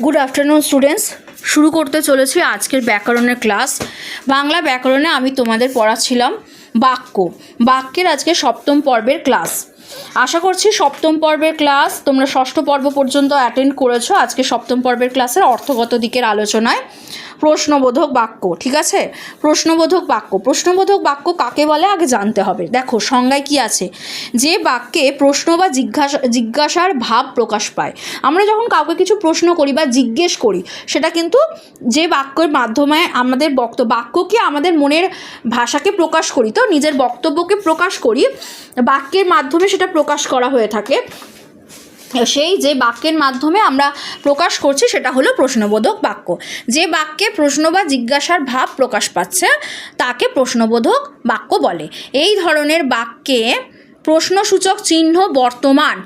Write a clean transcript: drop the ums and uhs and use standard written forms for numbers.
Good afternoon students, শুরু করতে চলেছি আজকের ব্যাকরণের ক্লাস। বাংলা ব্যাকরণে আমি তোমাদের পড়াচ্ছিলাম বাক্যের আজকে সপ্তম পর্বের ক্লাস। আশা করছি সপ্তম পর্বের ক্লাস তোমরা ষষ্ঠ পর্ব পর্যন্ত অ্যাটেন্ড করেছো। আজকে সপ্তম পর্বের ক্লাসের অর্থগত দিকের আলোচনায় প্রশ্নবোধক বাক্য, ঠিক আছে? প্রশ্নবোধক বাক্য কাকে বলে আগে জানতে হবে। দেখো সংজ্ঞায় কি আছে, যে বাক্যে প্রশ্ন বা জিজ্ঞাসার ভাব প্রকাশ পায়। আমরা যখন কাউকে কিছু প্রশ্ন করি বা জিজ্ঞেস করি, সেটা কিন্তু যে বাক্যের মাধ্যমে আমাদের বাক্যকে আমাদের মনের ভাষাকে প্রকাশ করি, তো নিজের বক্তব্যকে প্রকাশ করি, বাক্যের মাধ্যমে সেটা প্রকাশ করা হয়ে থাকে। সেই যে বাক্যের মাধ্যমে আমরা প্রকাশ করছি সেটা হলো প্রশ্নবোধক বাক্য। যে বাক্যে প্রশ্ন বা জিজ্ঞাসার ভাব প্রকাশ পাচ্ছে তাকে প্রশ্নবোধক বাক্য বলে। এই ধরনের বাক্যে প্রশ্নসূচক চিহ্ন বর্তমান